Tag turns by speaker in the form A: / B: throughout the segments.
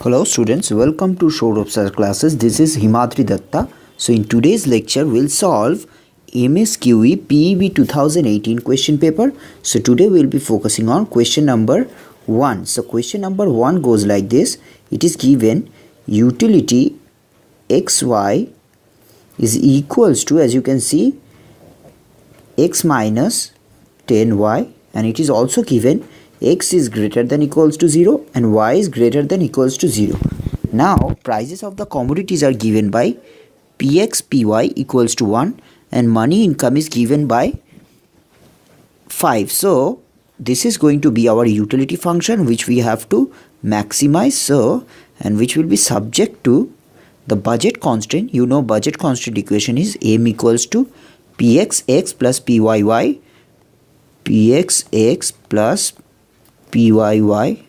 A: Hello students, welcome to Shourabh Sir classes. This is Himadri Datta. So in today's lecture, we'll solve Msqe PEB 2018 question paper. So today we'll be focusing on question number 1. So question number 1 goes like this. It is given utility xy is equals to, as you can see, x minus 10y, and it is also given x is greater than equals to 0 and y is greater than equals to 0. Now prices of the commodities are given by px py equals to 1 and money income is given by 5. So this is going to be our utility function which we have to maximize, so, and which will be subject to the budget constant. You know, budget constant equation is m equals to pxx plus pyy, pxx plus pyy,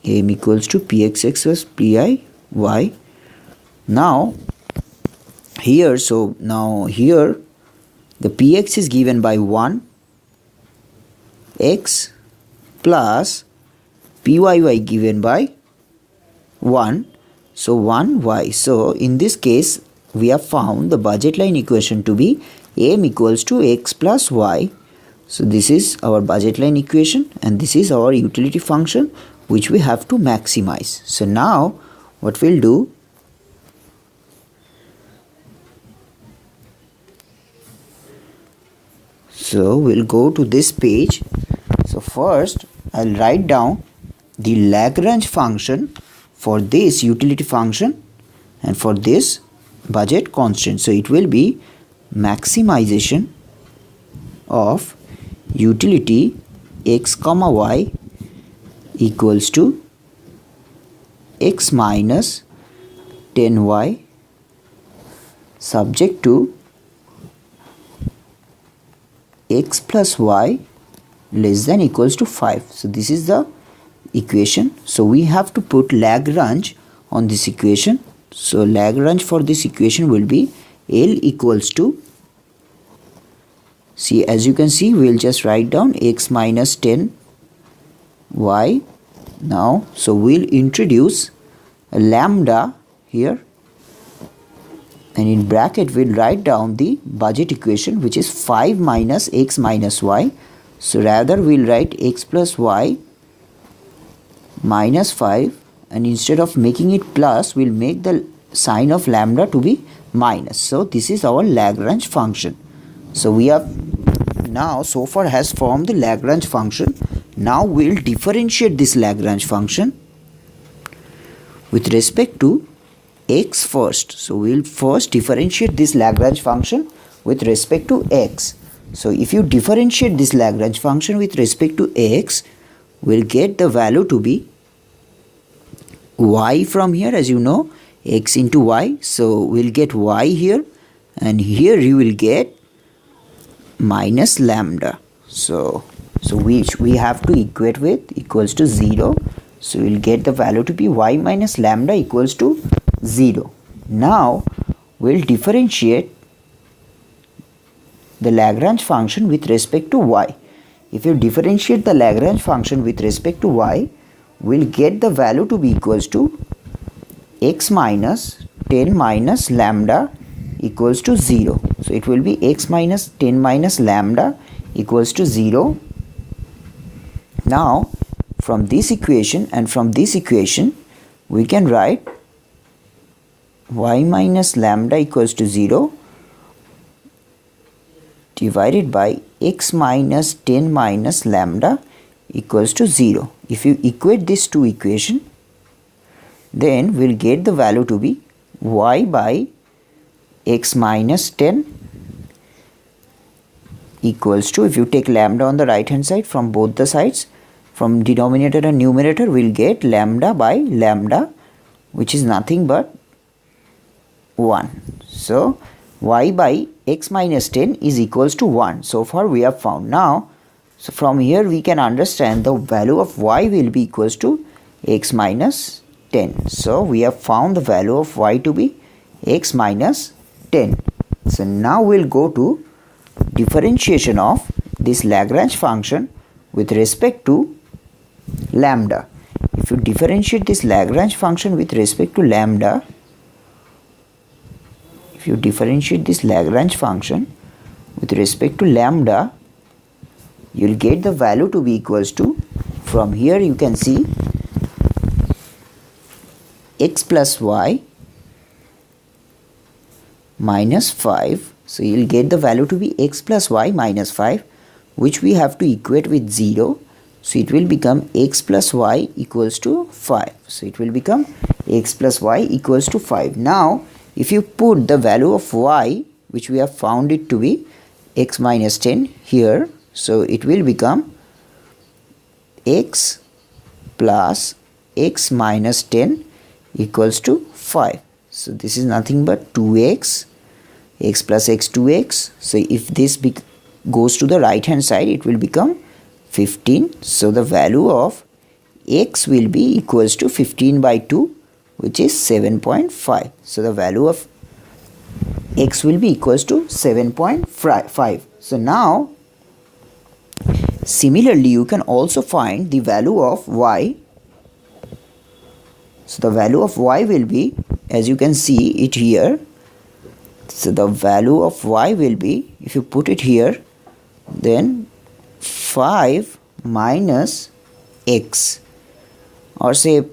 A: m equals to pxx plus pyy. Now here, the px is given by 1 x plus pyy given by 1, so 1 y. So in this case we have found the budget line equation to be m equals to x plus y. So this is our budget line equation and this is our utility function which we have to maximize. So now what we'll do, so we'll go to this page. So first I'll write down the Lagrange function for this utility function and for this budget constant. So it will be maximization of utility x comma y equals to x minus 10y subject to x plus y less than equals to 5. So this is the equation. So we have to put Lagrange on this equation. So Lagrange for this equation will be L equals to, see, as you can see, we'll just write down x minus 10 y now. So we'll introduce a lambda here and in bracket we'll write down the budget equation which is 5 minus x minus y. So rather we'll write x plus y minus 5, and instead of making it plus we'll make the sign of lambda to be minus. So this is our Lagrange function. So we have now so far has formed the Lagrange function. Now we'll differentiate this Lagrange function with respect to x first. So we'll first differentiate this Lagrange function with respect to x. So if you differentiate this Lagrange function with respect to x, we'll get the value to be y from here, as you know, x into y. So we'll get y here, and here you will get minus lambda. So which we have to equate with equals to 0. So we'll get the value to be y minus lambda equals to 0. Now we'll differentiate the Lagrange function with respect to y. If you differentiate the Lagrange function with respect to y, we'll get the value to be equals to x minus 10 minus lambda equals to 0. So it will be x minus 10 minus lambda equals to 0. Now from this equation and from this equation we can write y minus lambda equals to 0 divided by x minus 10 minus lambda equals to 0. If you equate these two equations, then we'll get the value to be y by x minus 10 equals to, if you take lambda on the right hand side from both the sides, from denominator and numerator, we'll get lambda by lambda, which is nothing but 1. So y by x minus 10 is equals to 1. So far we have found. Now, so from here we can understand the value of y will be equals to x minus 10. So we have found the value of y to be x minus 10. So now we'll go to differentiation of this Lagrange function with respect to lambda. if you differentiate this Lagrange function with respect to lambda, if you differentiate this Lagrange function with respect to lambda, you will get the value to be equals to, from here you can see x plus y minus 5. So you will get the value to be x plus y minus 5, which we have to equate with 0. So it will become x plus y equals to 5. So it will become x plus y equals to 5. Now if you put the value of y, which we have found it to be x minus 10 here, so it will become x plus x minus 10 equals to 5. So this is nothing but 2x, x plus x 2x. So if this goes to the right hand side, it will become 15. So the value of x will be equals to 15 by 2, which is 7.5. So the value of x will be equals to 7.5. So now similarly you can also find the value of y. So the value of y will be, as you can see it here, so the value of y will be, if you put it here, then 5 minus x, or say,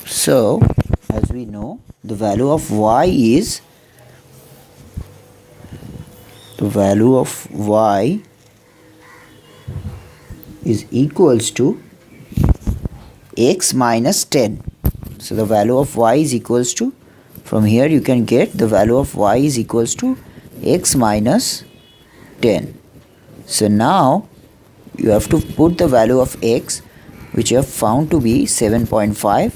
A: so as we know, the value of y is, equals to x minus 10. So the value of y is equals to, from here you can get the value of y is equals to x minus 10. So now you have to put the value of x, which you have found to be 7.5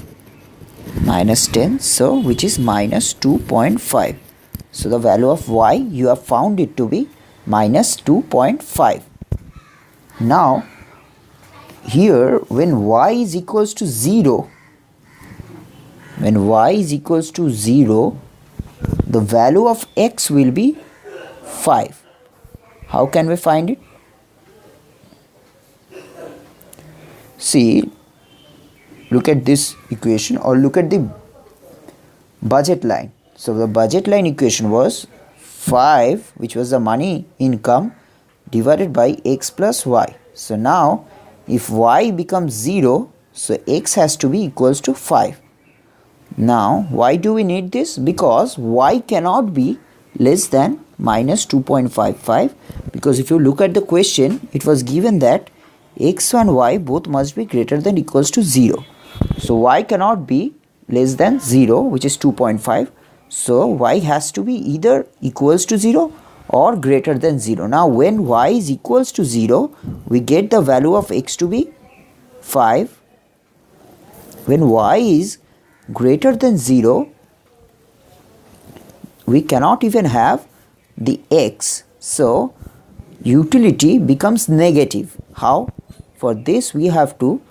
A: minus 10, so which is minus 2.5. So the value of y you have found it to be minus 2.5. Now here when y is equals to 0, the value of x will be 5. How can we find it? See, look at this equation, or look at the budget line. So the budget line equation was 5, which was the money income, divided by x plus y. So now if y becomes 0, so x has to be equals to 5. Now why do we need this? Because y cannot be less than minus 2.55, because if you look at the question, it was given that x and y both must be greater than equals to 0. So y cannot be less than 0, which is 2.5. So y has to be either equals to 0 or greater than 0. Now when y is equals to 0, we get the value of x to be 5. When y is greater than 0, we cannot even have the x. So utility becomes negative. How? For this we have to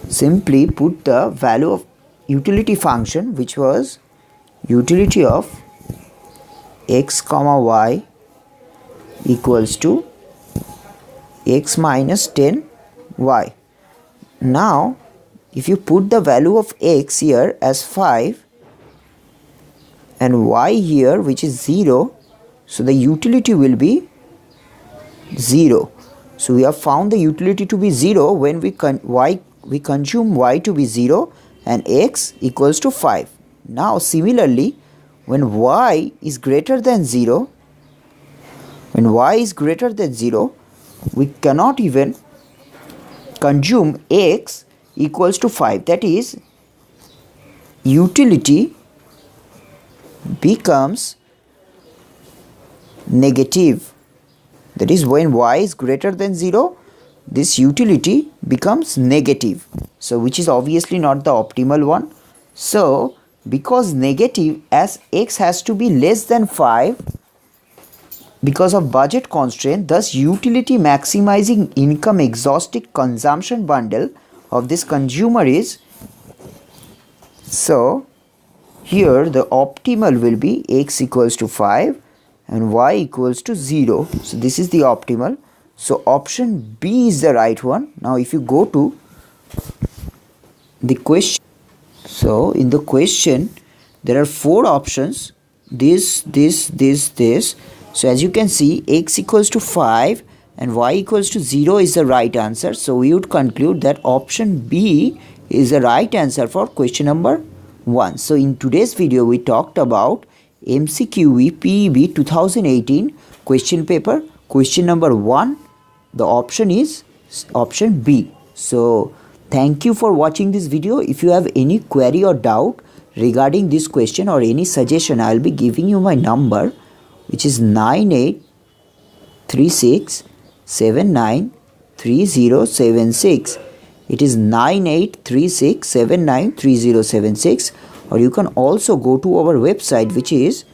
A: simply put the value of utility function, which was utility of x comma y equals to x minus 10 y. Now if you put the value of x here as 5 and y here, which is 0, so the utility will be 0. So we have found the utility to be 0 when we consume y to be 0 and x equals to 5. Now similarly, when y is greater than 0, we cannot even consume x equals to 5. That is, utility becomes negative. That is, when y is greater than 0, this utility becomes negative. So which is obviously not the optimal one. So because negative, as x has to be less than 5 because of budget constraint, thus utility maximizing income exhausting consumption bundle of this consumer is, so here the optimal will be x equals to 5 and y equals to 0. So this is the optimal. So option B is the right one. Now if you go to the question, so in the question there are 4 options, this. So as you can see, x equals to 5 and y equals to 0 is the right answer. So we would conclude that option B is the right answer for question number 1. So in today's video we talked about Msqe PEB 2018 question paper, question number 1. The option is option B. So thank you for watching this video. If you have any query or doubt regarding this question or any suggestion, I will be giving you my number, which is 9836793076. It is 9836793076. Or you can also go to our website, which is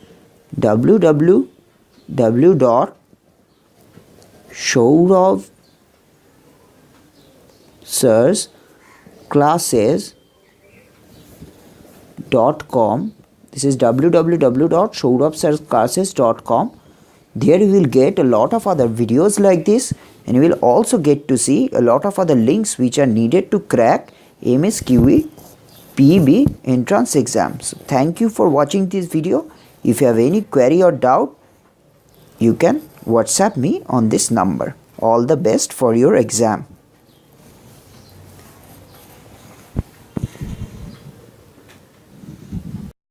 A: www.shouravsirsclasses.com. This is www.shouravsirsclasses.com. There you will get a lot of other videos like this, and you will also get to see a lot of other links which are needed to crack Msqe PEB entrance exams. Thank you for watching this video. If you have any query or doubt, you can WhatsApp me on this number. All the best for your exam.